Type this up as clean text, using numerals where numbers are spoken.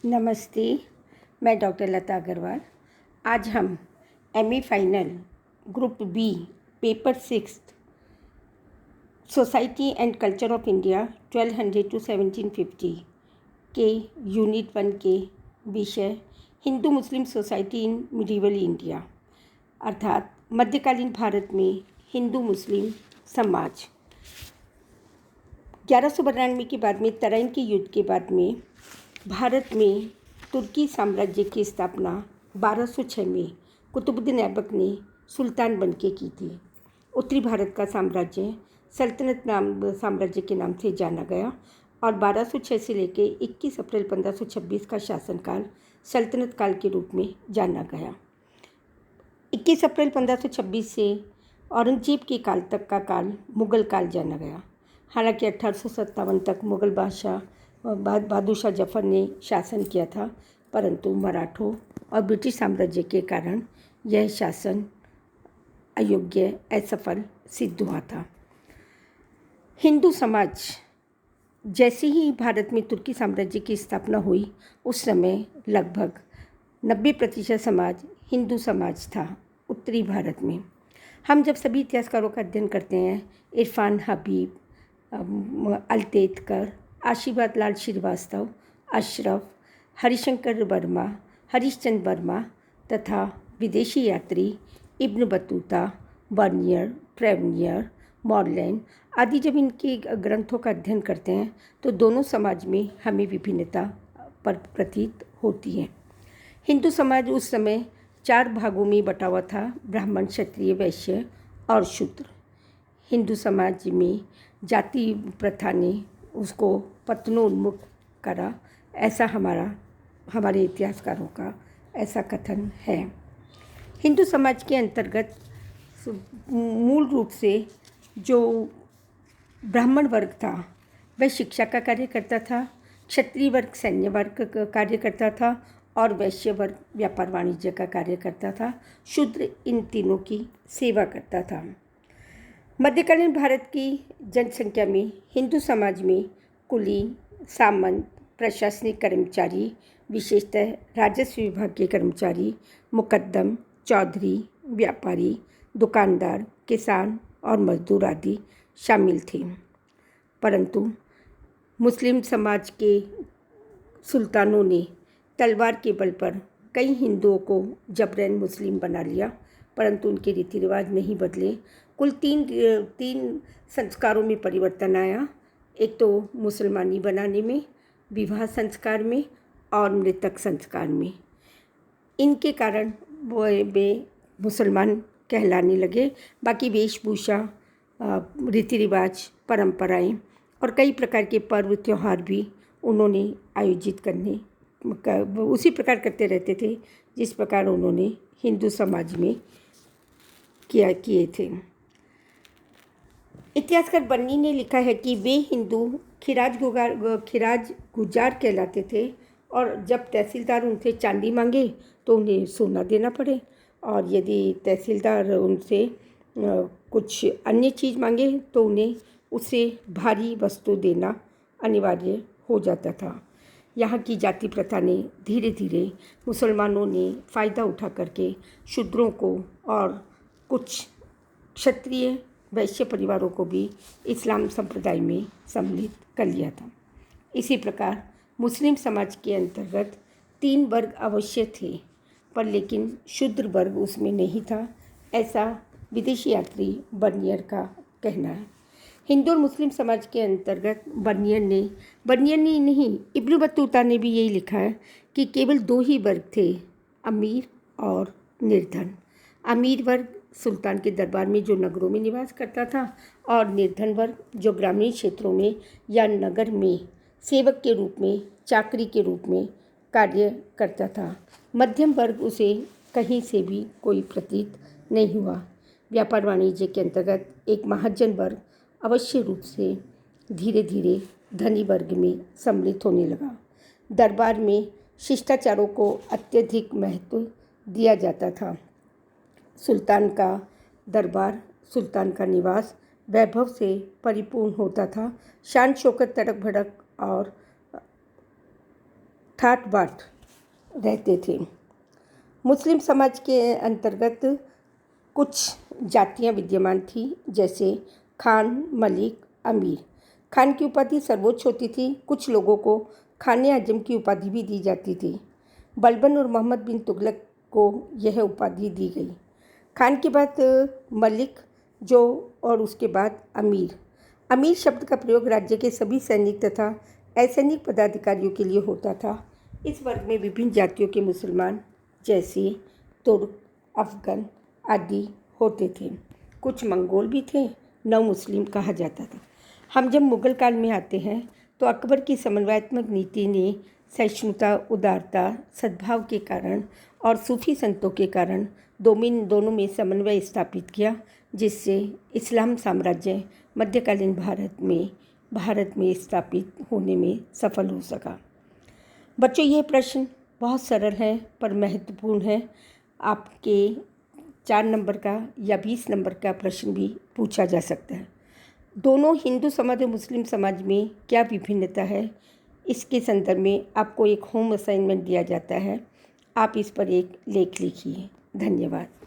नमस्ते। मैं डॉक्टर लता अग्रवाल। आज हम MA final group B paper 6 society and culture of India 1200 to 1750 के यूनिट 1 के विषय Hindu Muslim society in medieval India अर्थात मध्यकालीन भारत में हिंदू मुस्लिम समाज 1192 के बाद में तराइन के युद्ध के बाद में भारत में तुर्की साम्राज्य की स्थापना 1206 में कुतुबुद्दीन ऐबक ने सुल्तान बनके की थी। उत्तरी भारत का साम्राज्य सल्तनत साम्राज्य के नाम से जाना गया और 1206 से लेकर 21 अप्रैल 1526 का शासनकाल सल्तनत काल के रूप में जाना गया। 21 अप्रैल 1526 से औरंगजेब के काल तक का काल मुग़ल काल जाना गया। हालांकि 1857 तक मुग़ल बहादुर जफ़र ने शासन किया था, परंतु मराठों और ब्रिटिश साम्राज्य के कारण यह शासन अयोग्य असफल सिद्ध हुआ था। हिंदू समाज जैसे ही भारत में तुर्की साम्राज्य की स्थापना हुई उस समय लगभग 90% समाज हिंदू समाज था उत्तरी भारत में। हम जब सभी इतिहासकारों का अध्ययन करते हैं, इरफान हबीब, अल्तेतकर, आशीर्वाद लाल श्रीवास्तव, अशरफ, हरिशंकर वर्मा, हरीशचंद्र वर्मा तथा विदेशी यात्री इब्न बतूता, बर्नियर, ट्रेवनियर, मॉर्लैंड आदि जब इनके ग्रंथों का अध्ययन करते हैं तो दोनों समाज में हमें विभिन्नता प्रतीत होती है। हिंदू समाज उस समय 4 भागों में बटा हुआ था: ब्राह्मण, क्षत्रिय, वैश्य और शूद्र। हिंदू समाज में जाति प्रथा ने उसको पतनोन्मुख करा, ऐसा हमारे इतिहासकारों का ऐसा कथन है। हिंदू समाज के अंतर्गत मूल रूप से जो ब्राह्मण वर्ग था वह शिक्षा का कार्य करता था, क्षत्रिय वर्ग सैन्य वर्ग का कार्य करता था और वैश्य वर्ग व्यापार वाणिज्य का कार्य करता था। शूद्र इन तीनों की सेवा करता था। मध्यकालीन भारत की जनसंख्या में हिंदू समाज में कुलीन, सामंत, प्रशासनिक कर्मचारी, विशेषतः राजस्व विभाग के कर्मचारी, मुकद्दम, चौधरी, व्यापारी, दुकानदार, किसान और मजदूर आदि शामिल थे। परंतु मुस्लिम समाज के सुल्तानों ने तलवार के बल पर कई हिंदुओं को जबरन मुस्लिम बना लिया, परंतु उनके रीति रिवाज नहीं बदले। कुल तीन संस्कारों में परिवर्तन आया। एक तो मुसलमानी बनाने में, विवाह संस्कार में और मृतक संस्कार में। इनके कारण वे मुसलमान कहलाने लगे। बाकी वेशभूषा, रीति रिवाज, परंपराएं और कई प्रकार के पर्व त्यौहार भी उन्होंने आयोजित करने उसी प्रकार करते रहते थे जिस प्रकार उन्होंने हिंदू समाज में किए थे। इतिहासकार बन्नी ने लिखा है कि वे हिंदू खिराज गुजार कहलाते थे और जब तहसीलदार उनसे चांदी मांगे तो उन्हें सोना देना पड़े, और यदि तहसीलदार उनसे कुछ अन्य चीज़ मांगे तो उन्हें उससे भारी वस्तु देना अनिवार्य हो जाता था। यहाँ की जाति प्रथा ने धीरे धीरे मुसलमानों ने फ़ायदा उठा करके शूद्रों को और कुछ क्षत्रिय वैश्य परिवारों को भी इस्लाम संप्रदाय में सम्मिलित कर लिया था। इसी प्रकार मुस्लिम समाज के अंतर्गत 3 वर्ग अवश्य थे, पर लेकिन शूद्र वर्ग उसमें नहीं था, ऐसा विदेशी यात्री बर्नियर का कहना है। हिंदू और मुस्लिम समाज के अंतर्गत बर्नियर ने नहीं, इब्न बतूता ने भी यही लिखा है कि केवल 2 ही वर्ग थे, अमीर और निर्धन। अमीर वर्ग सुल्तान के दरबार में जो नगरों में निवास करता था और निर्धन वर्ग जो ग्रामीण क्षेत्रों में या नगर में सेवक के रूप में, चाकरी के रूप में कार्य करता था। मध्यम वर्ग उसे कहीं से भी कोई प्रतीत नहीं हुआ। व्यापार वाणिज्य के अंतर्गत एक महाजन वर्ग अवश्य रूप से धीरे धीरे धनी वर्ग में सम्मिलित होने लगा। दरबार में शिष्टाचारों को अत्यधिक महत्व दिया जाता था। सुल्तान का दरबार, सुल्तान का निवास वैभव से परिपूर्ण होता था। शान शौकत, तड़क भड़क और ठाट बाट रहते थे। मुस्लिम समाज के अंतर्गत कुछ जातियां विद्यमान थी, जैसे खान, मलिक, अमीर। खान की उपाधि सर्वोच्च होती थी। कुछ लोगों को खाने आजम की उपाधि भी दी जाती थी। बलबन और मोहम्मद बिन तुगलक को यह उपाधि दी गई। खान के बाद मलिक जो और उसके बाद अमीर। अमीर शब्द का प्रयोग राज्य के सभी सैनिक तथा असैनिक पदाधिकारियों के लिए होता था। इस वर्ग में विभिन्न जातियों के मुसलमान जैसे तुर्क, अफगान आदि होते थे। कुछ मंगोल भी थे, नव मुस्लिम कहा जाता था। हम जब मुगल काल में आते हैं तो अकबर की समन्वयात्मक नीति ने सहिष्णुता, उदारता, सद्भाव के कारण और सूफी संतों के कारण दोनों में समन्वय स्थापित किया, जिससे इस्लाम साम्राज्य मध्यकालीन भारत में स्थापित होने में सफल हो सका। बच्चों, यह प्रश्न बहुत सरल है पर महत्वपूर्ण है। आपके 4 नंबर का या 20 नंबर का प्रश्न भी पूछा जा सकता है। दोनों हिंदू समाज और मुस्लिम समाज में क्या विभिन्नता है, इसके संदर्भ में आपको एक होम असाइनमेंट दिया जाता है। आप इस पर एक लेख लिखिए। धन्यवाद।